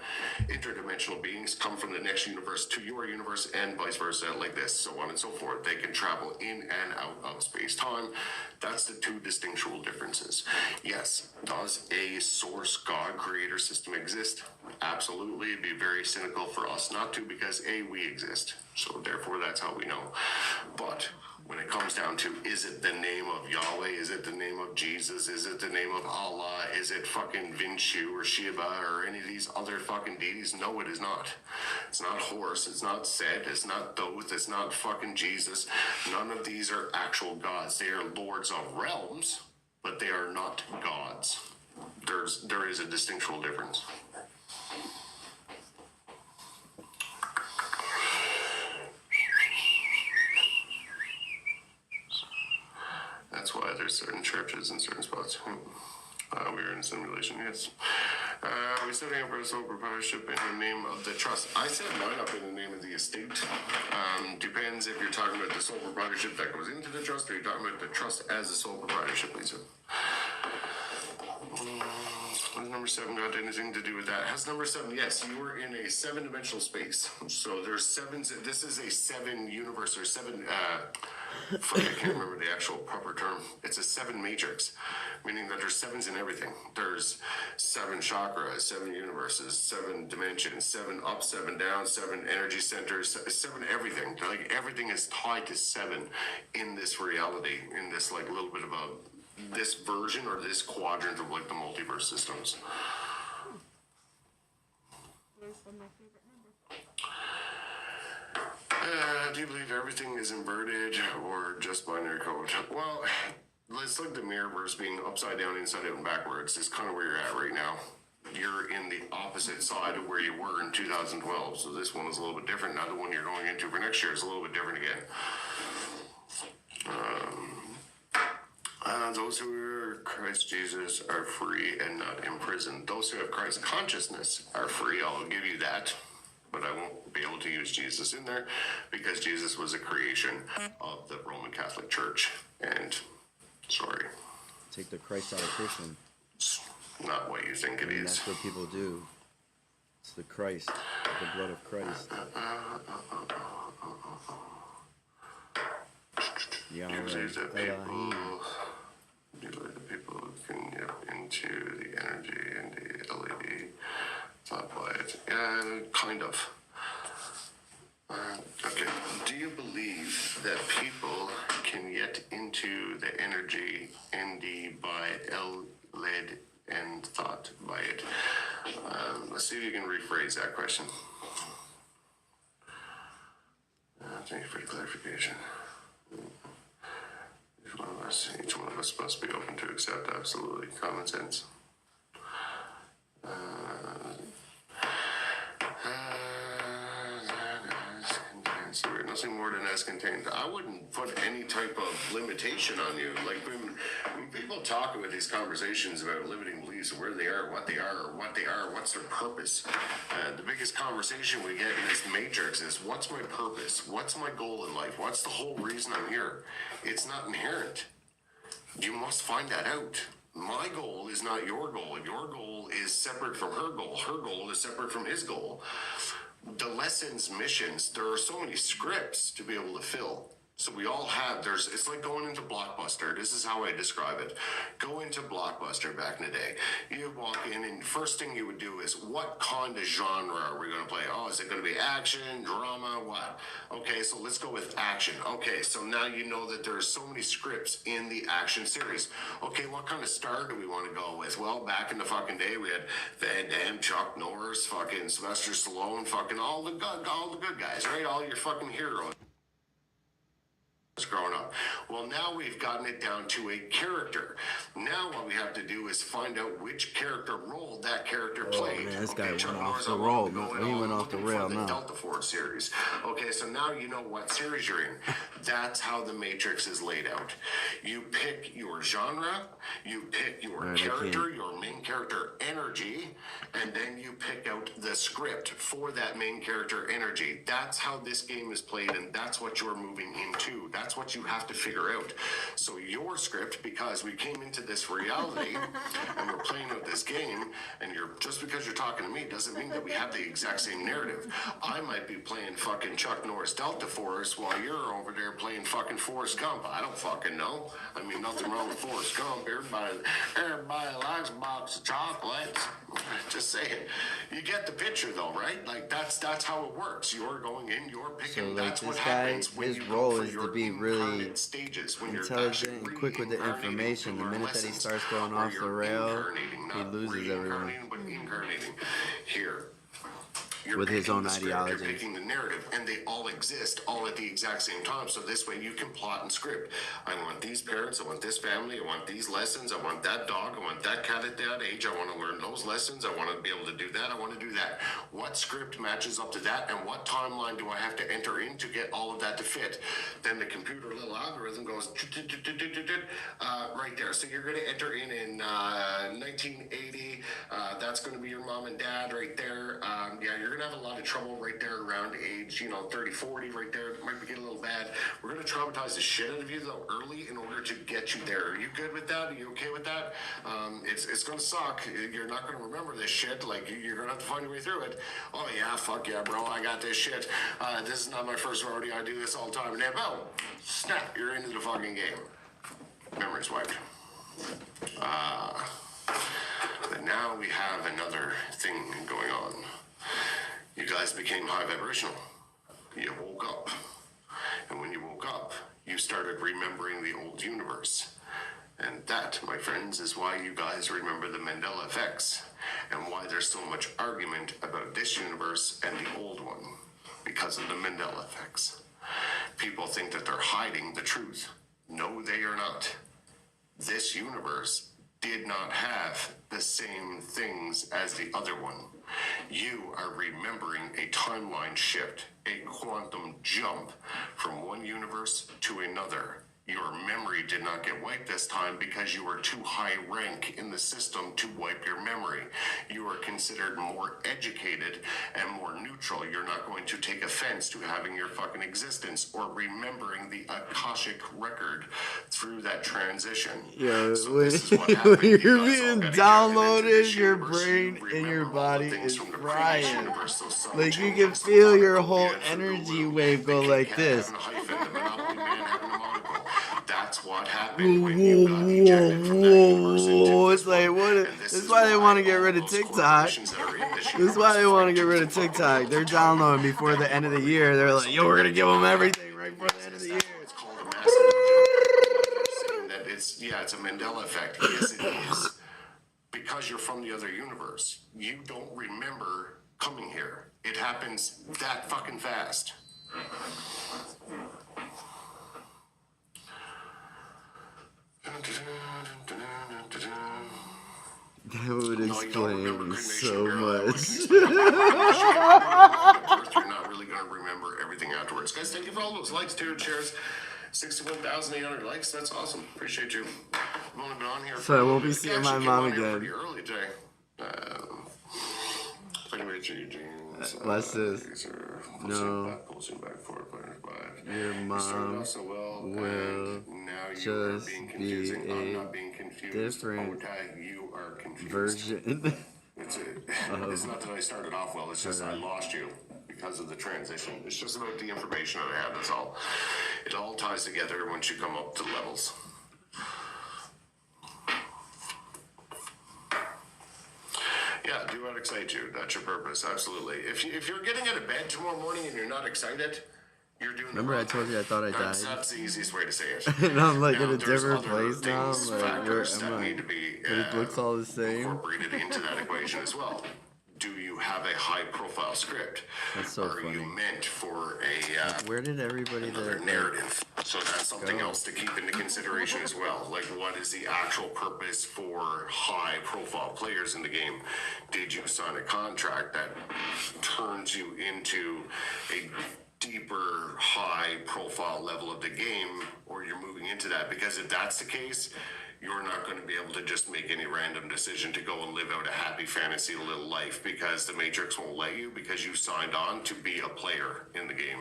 Interdimensional beings come from the next universe to your universe and vice versa, like this, so on and so forth. They can travel in and out of space-time. That's the two distinctual differences. Yes, does a source God creator system exist? Absolutely. It'd be very cynical for us not to, because A, we exist. So therefore, that's how we know. But when it comes down to, is it the name of Yahweh? Is it the name of Jesus? Is it the name of Allah? Is it fucking Vinshu or Shiva or any of these other fucking deities? No, it is not. It's not Horus. It's not Set. It's not Thoth. It's not fucking Jesus. None of these are actual gods. They are lords of realms, but they are not gods. There is a distinctual difference. That's why there's certain churches in certain spots. We are in a simulation, yes. Are we setting up our sole proprietorship in the name of the trust? I set mine up in the name of the estate. Depends if you're talking about the sole proprietorship that goes into the trust, or you're talking about the trust as a sole proprietorship, Lisa. Has number 7 got anything to do with that? Has number 7? Yes, you were in a 7-dimensional space. So there's 7s. This is a 7 universe, or 7. I can't remember the actual proper term. It's a 7 matrix, meaning that there's 7s in everything. There's 7 chakras, 7 universes, 7 dimensions, 7 up, 7 down, 7 energy centers, 7 everything. Like everything is tied to 7 in this reality, in this like little bit of this version or this quadrant of like the multiverse systems. Do you believe everything is inverted or just binary code? Well, let's look at the mirrorverse being upside down, inside out, and backwards. It's kind of where you're at right now. You're in the opposite side of where you were in 2012. So this one is a little bit different. Now the one you're going into for next year is a little bit different again. Those who are Christ Jesus are free and not in prison. Those who have Christ consciousness are free. I'll give you that. but I won't be able to use Jesus in there because Jesus was a creation of the Roman Catholic Church. And sorry, Take the Christ out of Christian. it's not what you think it And is. that's what people do. It's the Christ, the blood of Christ. Usually the Elohim. people who can get into the energy and the LED thought by it. Yeah, kind of. Okay. Do you believe that people can get into the energy ND by LED and thought by it? Let's see if you can rephrase that question. Thank you for the clarification. Each one of us must be open to accept absolutely common sense. Nothing more than as contained. I wouldn't put any type of limitation on you. Like when people talk about these conversations about limiting beliefs, where they are, what they are, what's their purpose. The biggest conversation we get in this matrix is, what's my purpose? What's my goal in life? What's the whole reason I'm here? It's not inherent. You must find that out. My goal is not your goal. Your goal is separate from her goal. Her goal is separate from his goal. The lessons, missions, there are so many scripts to be able to fill. So we all have, it's like going into Blockbuster. This is how I describe it. Go into Blockbuster back in the day. You walk in and first thing you would do is, what kind of genre are we going to play? Oh, is it going to be action, drama, what? Okay, so let's go with action. Okay, so now you know that there's so many scripts in the action series. Okay, what kind of star do we want to go with? Well, back in the fucking day, we had Van Damme, Chuck Norris, fucking Sylvester Stallone, fucking all the good guys, right? All your fucking heroes growing up. Well, now we've gotten it down to a character. Now what we have to do is find out which character role that character played. Man, this guy Chuck went Norris, off the roll. He went off the rail the now. Delta Force series. Okay, so now you know what series you're in. That's how the Matrix is laid out. You pick your genre, you pick your character, your main character energy, and then you pick out the script for that main character energy. That's how this game is played, and that's what you're moving into. That's what you have to figure out. So your script, because we came into this reality and we're playing out this game, and just because you're talking to me doesn't mean that we have the exact same narrative. I might be playing fucking Chuck Norris Delta Force while you're over there playing fucking Forrest Gump. I don't fucking know. I mean, nothing wrong with Forrest Gump. Everybody likes a box of chocolates. Just saying. You get the picture though, right? Like that's how it works. You're going in, you're picking. So, like, that's this what guy, happens when his you go role for is to your be really stages, when intelligent and quick with the information. The minute that he starts going off the rail, he loses everyone. But incarnating here. You're With his picking own the script, ideology. You're picking the narrative, and they all exist all at the exact same time. So this way you can plot and script. I want these parents, I want this family, I want these lessons, I want that dog, I want that cat at that age, I want to learn those lessons, I want to be able to do that, I want to do that. What script matches up to that, and what timeline do I have to enter in to get all of that to fit? Then the computer little algorithm goes right there. So you're going to enter in 1980. That's going to be your mom and dad right there. Yeah, you're going to have a lot of trouble right there around age, 30, 40 right there. It might be getting a little bad. We're going to traumatize the shit out of you, though, early in order to get you there. Are you good with that? Are you okay with that? It's going to suck. You're not going to remember this shit. Like, you're going to have to find your way through it. Oh, yeah, fuck yeah, bro. I got this shit. This is not my first rodeo. I do this all the time. And then, boom, snap, you're into the fucking game. Memories wiped. But now we have another thing going on. You guys became high vibrational. You woke up. And when you woke up, you started remembering the old universe. And that, my friends, is why you guys remember the Mandela effects and why there's so much argument about this universe and the old one, because of the Mandela effects. People think that they're hiding the truth. No, they are not. This universe did not have the same things as the other one. You are remembering a timeline shift, a quantum jump from one universe to another. Your memory did not get wiped this time because you were too high rank in the system to wipe your memory. You are considered more educated and more neutral. You're not going to take offense to having your fucking existence or remembering the Akashic record through that transition. Yo, So when, this is what when happened. you're You guys all being got ejected into this downloaded, your universe. brain You and your remember all the body things is from the previous frying. universe, so some Like you change can has to feel part your go whole in for the energy room. wave go The like Kit Kat this. having a hyphen, the Monopoly man having a monocle. That's what happened when you got ejected from that universe into this It's like one. what? And this That's is why they want to get all rid of those TikTok. corporations that are in this That's why they universe want to fight get rid tooth of and fucking TikTok. nail They're to tell you downloading before the that end of the you are year. They're like, something yo, we're gonna that give you them are. everything right before the end of the year. It's called a massive illusion. That it's a Mandela effect. Yes, it is. Because you're from the other universe. You don't remember coming here. It happens that fucking fast. That would No, you don't remember explain cremation, so girl. I much. can explain it. You're not really going to remember everything afterwards. Guys, thank you for all those likes, too. Shares. 61,800 likes. That's awesome. Appreciate you. I've only been on here So I won't be I seeing actually my came mom on here again. pretty early today. Watch this. No. Your mom will just be a different version. It's not that I started off well, it's just I lost you because of the transition. It's just about the information that I had, that's all. It all ties together once you come up to levels. Yeah, do what excites you. That's your purpose, absolutely. If you're getting out of bed tomorrow morning and you're not excited, you're doing Remember I told you I thought I died? That's the easiest way to say it. And I'm like Now, in a there's different other place now. things, I'm like, where factors am that I? need to be But it looks all the same. incorporated into that equation as well. Do you have a high-profile script? That's so Are funny. you meant for a Where did everybody another that narrative? So that's something go? else to keep into consideration as well. Like, what is the actual purpose for high-profile players in the game? Did you sign a contract that turns you into a deeper, high-profile level of the game, or you're moving into that? Because if that's the case, you're not going to be able to just make any random decision to go and live out a happy fantasy little life, because the Matrix won't let you, because you signed on to be a player in the game.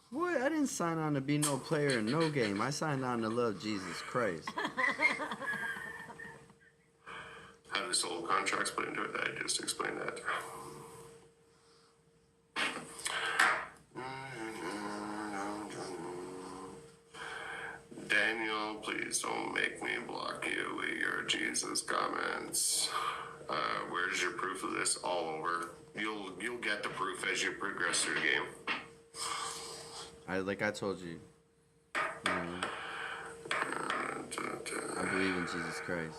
Boy, I didn't sign on to be no player in no game. I signed on to love Jesus Christ. How do soul contracts play into it? I just explained that. Daniel, please don't make me block you with your Jesus comments. Where's your proof of this? All over. You'll get the proof as you progress through the game. Like I told you. I believe in Jesus Christ.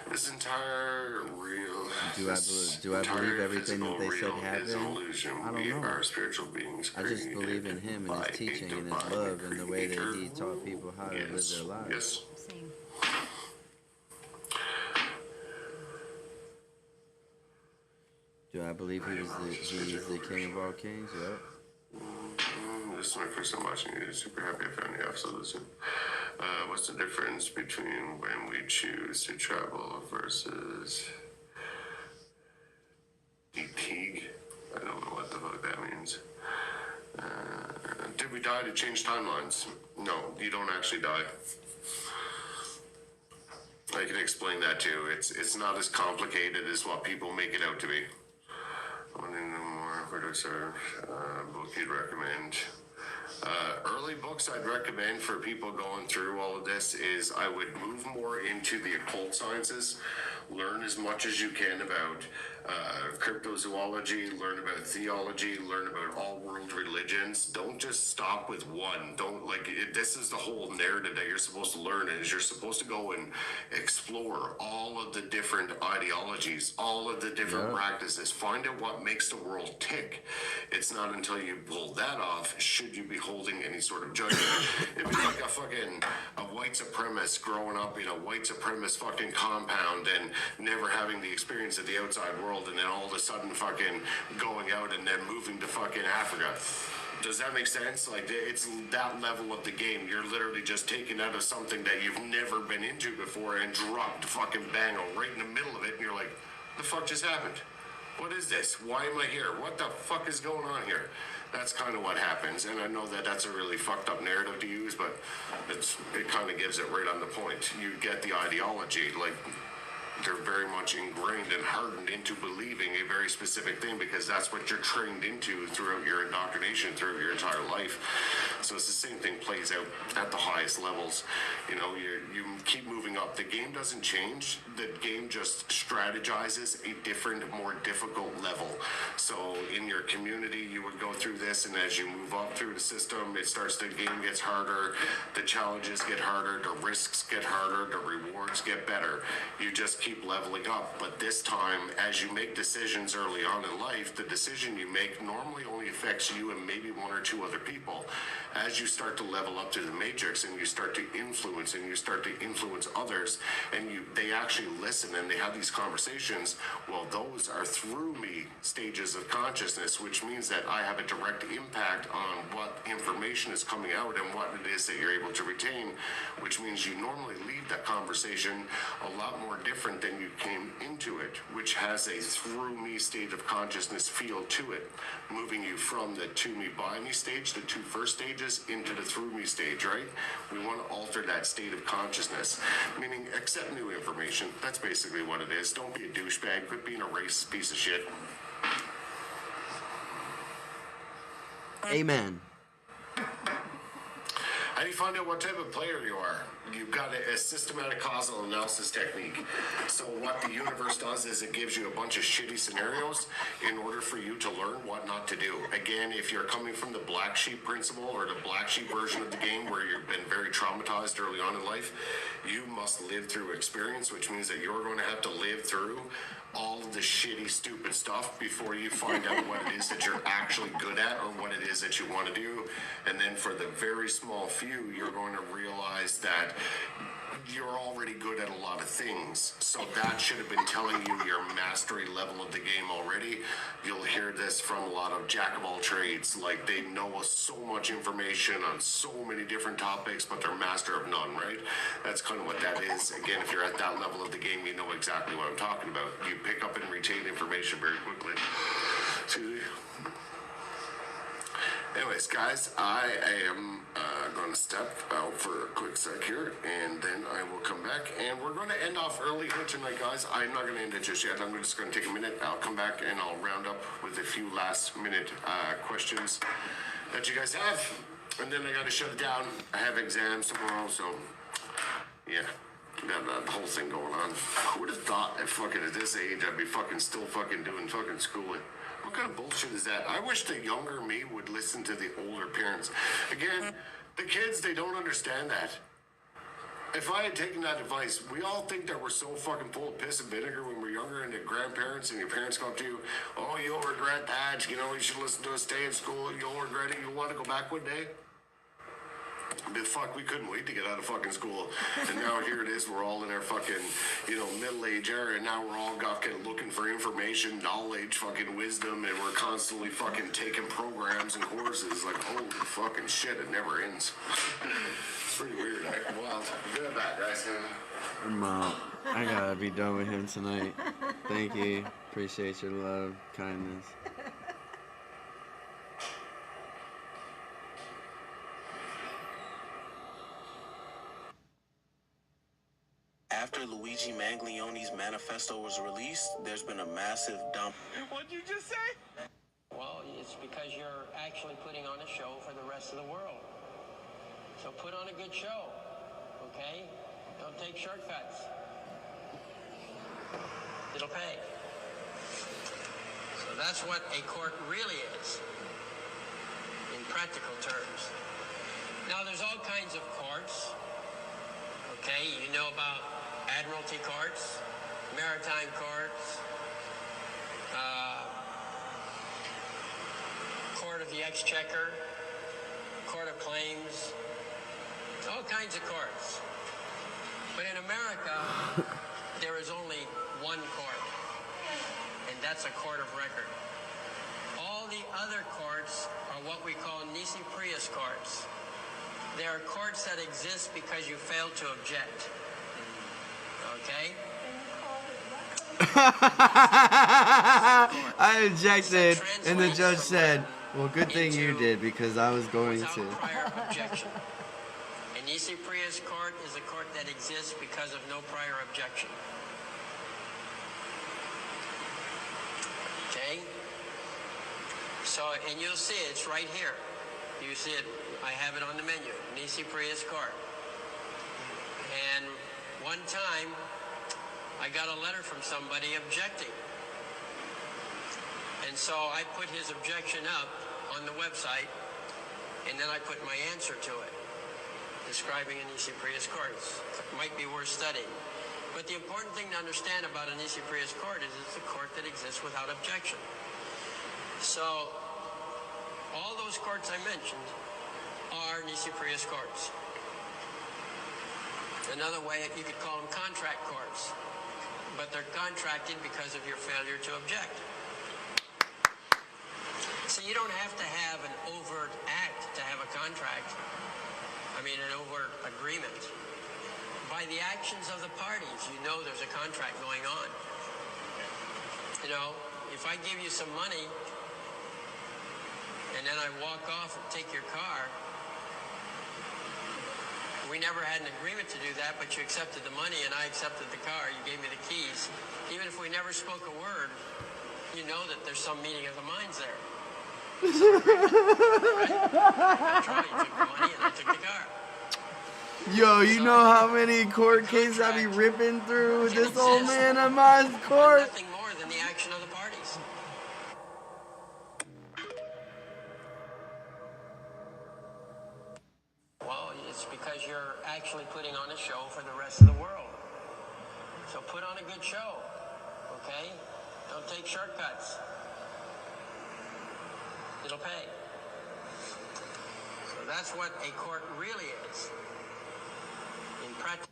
This entire real. Do I believe everything that they said happened? I don't know. Are spiritual beings. I just believe in him and his teaching and his love and the way that he taught people how to live their lives. Yes. Same. Do I believe he is the king of all kings? Yep. This is my first time watching you. Super happy I found you. Absolutely. What's the difference between when we choose to travel versus fatigue? I don't know what the fuck that means. Did we die to change timelines? No, you don't actually die. I can explain that too. It's not as complicated as what people make it out to be. I want to know more. Where do I start? Book you'd recommend? Early books I'd recommend for people going through all of this is I would move more into the occult sciences, learn as much as you can about cryptozoology, learn about theology, learn about all world religions. Don't just stop with one. This is the whole narrative that you're supposed to learn, is you're supposed to go and explore all of the different ideologies, all of the different practices, find out what makes the world tick. It's not until you pull that off should you be holding any sort of judgment. If you're like a white supremacist growing up in a white supremacist fucking compound and never having the experience of the outside world, world and then all of a sudden fucking going out and then moving to fucking Africa. Does that make sense? Like, it's that level of the game. You're literally just taken out of something that you've never been into before and dropped fucking bango right in the middle of it, and you're like, the fuck just happened? What is this? Why am I here? What the fuck is going on here? That's kind of what happens, and I know that that's a really fucked up narrative to use, but it kind of gives it right on the point. You get the ideology, like, they're very much ingrained and hardened into believing a very specific thing because that's what you're trained into throughout your indoctrination, throughout your entire life. So it's the same thing plays out at the highest levels. You know, you keep moving up. The game doesn't change. The game just strategizes a different, more difficult level. So in your community, you would go through this, and as you move up through the system, the game gets harder, the challenges get harder, the risks get harder, the rewards get better. You just keep leveling up. But this time, as you make decisions early on in life, the decision you make normally only affects you and maybe one or two other people. As you start to level up to the matrix and you start to influence others, and they actually listen and they have these conversations, well, those are through me stages of consciousness, which means that I have a direct impact on what information is coming out and what it is that you're able to retain, which means you normally leave that conversation a lot more different than you came into it, which has a through me state of consciousness feel to it, moving you from the to me by me stage, the two first stages, into the through me stage, right? We want to alter that state of consciousness, meaning accept new information. That's basically what it is. Don't be a douchebag. Quit being a racist piece of shit. Amen. How do you find out what type of player you are? You've got a systematic causal analysis technique. So what the universe does is it gives you a bunch of shitty scenarios in order for you to learn what not to do. Again, if you're coming from the black sheep principle or the black sheep version of the game where you've been very traumatized early on in life, you must live through experience, which means that you're going to have to live through all of the shitty, stupid stuff before you find out what it is that you're actually good at or what it is that you want to do. And then for the very small few, you're going to realize that you're already good at a lot of things. So that should have been telling you your mastery level of the game already. You'll hear this from a lot of jack of all trades. Like, they know so much information on so many different topics, but they're master of none, right? That's kind of what that is. Again, if you're at that level of the game, you know exactly what I'm talking about. You pick up and retain information very quickly. Excuse me. Anyways, guys, I am going to step out for a quick sec here, and then I will come back, and we're going to end off early here tonight, guys. I'm not going to end it just yet. I'm just going to take a minute. I'll come back, and I'll round up with a few last-minute questions that you guys have, and then I got to shut it down. I have exams tomorrow, so, yeah. Got that whole thing going on. Who would have thought at this age I'd be still doing schooling? What kind of bullshit is that? I wish the younger me would listen to the older parents. Again, the kids, they don't understand that. If I had taken that advice, we all think that we're so fucking full of piss and vinegar when we're younger, and the grandparents and your parents come up to you, oh, you'll regret that, you should listen to us, stay in school, you'll regret it, you'll want to go back one day. But fuck, we couldn't wait to get out of fucking school. And now here it is, we're all in our fucking, middle-age era, and now we're all looking for information, knowledge, fucking wisdom, and we're constantly fucking taking programs and courses. Like, holy fucking shit, it never ends. It's pretty weird, Wild. Good at that, guys. I'm out. I gotta be done with him tonight. Thank you. Appreciate your love, kindness. After Luigi Manglioni's manifesto was released, there's been a massive dump. What'd you just say? Well, it's because you're actually putting on a show for the rest of the world. So put on a good show, okay? Don't take shortcuts. It'll pay. So that's what a court really is, in practical terms. Now, there's all kinds of courts, okay? You know about admiralty courts, maritime courts, court of the exchequer, court of claims, all kinds of courts. But in America, there is only one court, and that's a court of record. All the other courts are what we call nisi prius courts. They are courts that exist because you failed to object. Okay? I objected, and the judge said, well, good thing you did, because I was going without to. prior objection. A nisi prius court is a court that exists because of no prior objection. Okay? So, and you'll see it's right here. You see it, I have it on the menu, nisi prius court. And one time, I got a letter from somebody objecting. And so I put his objection up on the website, and then I put my answer to it, describing a nisi prius court. It might be worth studying. But the important thing to understand about a nisi prius court is it's a court that exists without objection. So all those courts I mentioned are nisi prius courts. Another way, you could call them contract courts, but they're contracted because of your failure to object. So you don't have to have an overt act to have a contract. I mean, an overt agreement. By the actions of the parties, you know there's a contract going on. You know, if I give you some money and then I walk off and take your car, we never had an agreement to do that, but you accepted the money and I accepted the car. You gave me the keys. Even if we never spoke a word, you know that there's some meeting of the minds there. Right? That's right. You took the money and I took the car. Yo, you know how many court cases I be ripping through with this old man on my court? Nothing more than the action of the parties. Well, it's because you're actually putting on a show for the rest of the world. So put on a good show, okay? Don't take shortcuts. It'll pay. So that's what a court really is. In practice.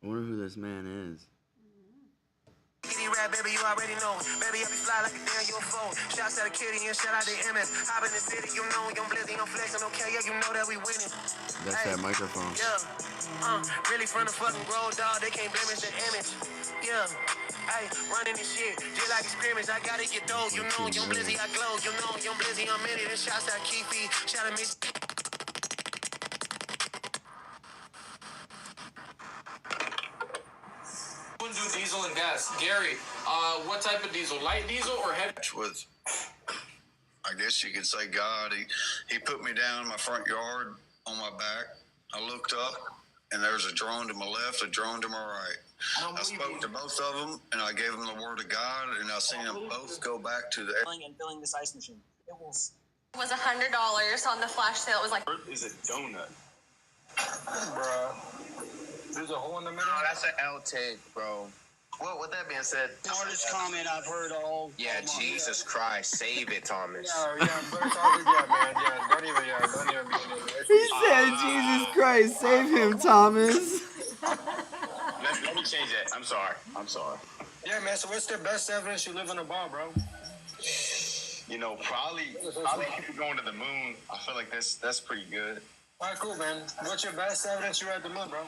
I wonder who this man is. Rap, baby, you already know. Baby, I be fly like a damn UFO. Shouts out to Kitty and shout out to MS. Hop in the city, you know, young Blizzy, young flexing, okay, yeah, you know that we winning. That's that microphone. Yeah, really from the fucking road, dog, they can't blemish the image. Yeah, hey, running this shit, just like a scrimmage, I gotta get those. You know, young Blizzy, I glow. You know, young Blizzy, I'm in it. And shouts out Keefy, shout out Miss. Do diesel and gas. Gary, what type of diesel? Light diesel or heavy? With, I guess you could say, God. He put me down in my front yard on my back. I looked up, and there's a drone to my left, a drone to my right. I spoke to both of them, and I gave them the word of God, and I seen them both go back to the... And filling this ice machine. It was $100 on the flash sale. It was like... Is a donut. Bruh. There's a hole in the middle? Oh, that's an L-take, bro. Well, with that being said... hardest comment I've heard all... Yeah, Jesus Christ. Save it, Thomas. Yeah, but it's all good, yeah, man. Yeah, don't even be He said, Jesus Christ, save him, Thomas. Let me change that. I'm sorry. Yeah, man, so what's the best evidence you live on a bar, bro? You know, probably people going to the moon. I feel like that's pretty good. All right, cool, man. What's your best evidence you're at the moon, bro?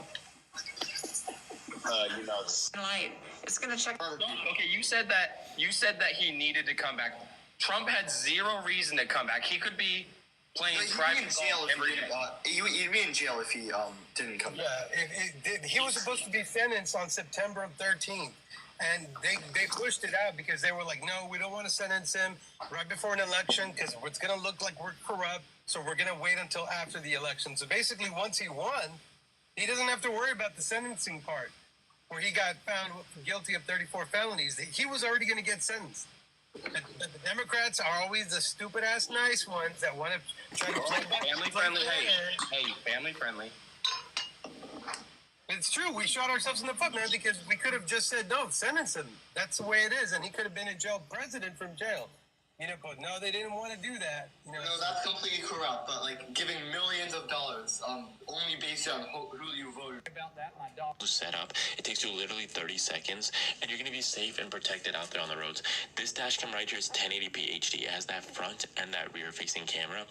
You know, Light. It's gonna check. Okay, you said that he needed to come back. Trump had zero reason to come back. He could be playing private golf every day. He'd be in jail if he didn't come back. Yeah, he was supposed to be sentenced on September 13th. And they pushed it out because they were like, no, we don't want to sentence him right before an election because it's going to look like we're corrupt. So we're going to wait until after the election. So basically, once he won, he doesn't have to worry about the sentencing part where he got found guilty of 34 felonies. He was already going to get sentenced. But the Democrats are always the stupid-ass nice ones that want to try to play family friendly. Hey, family friendly. It's true. We shot ourselves in the foot, man, because we could have just said, no, sentence him. That's the way it is. And he could have been in jail, president from jail. You know, but no, they didn't want to do that. You know, No, that's completely corrupt. But like giving millions of dollars, only based on who you voted. About that, my dog. Set up. It takes you literally 30 seconds, and you're gonna be safe and protected out there on the roads. This dash cam right here is 1080p HD. It has that front and that rear-facing camera.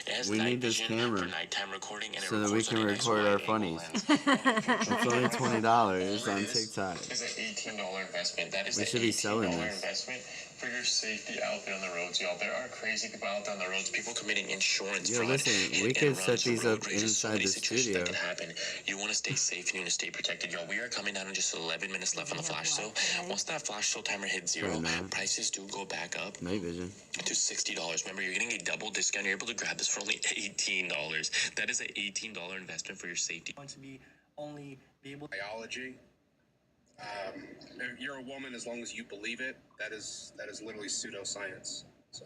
It has We night need this vision camera for nighttime recording, and so it that we records can on a nice record our wide-angle funnies. lens. It's only $20 on TikTok. It's an $18 investment. That is We an should be selling $18 this. investment for your safety out there on the roads, y'all. There are crazy people out there on the roads. People committing insurance Yo, fraud. listen, we and could runs set for these road up rages. So inside many the situations studio. that can happen. You want to stay safe and you want to stay protected, y'all. We are coming down in just 11 minutes left on the flash sale. Once that flash sale timer hits zero, prices do go back up Night vision. to $60. Remember, you're getting a double discount. You're able to grab this for only $18. That is an $18 investment for your safety. Going to be only be able. Biology. If you're a woman, as long as you believe it, that is literally pseudoscience. So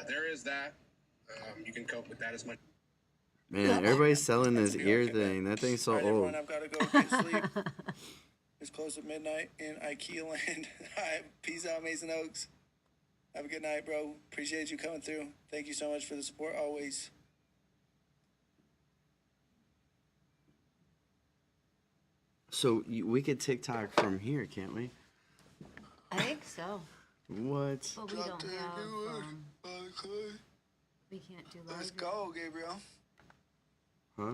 there is that. You can cope with that as much. Man, everybody's selling this ear thing. That thing's so old. I've got to go get sleep. It's close to midnight in IKEA land. Peace out, Mason Oaks. Have a good night, bro. Appreciate you coming through. Thank you so much for the support always. So we could TikTok from here, can't we? I think so. What? But we don't have. We can't do live. Let's go, Gabriel. Huh?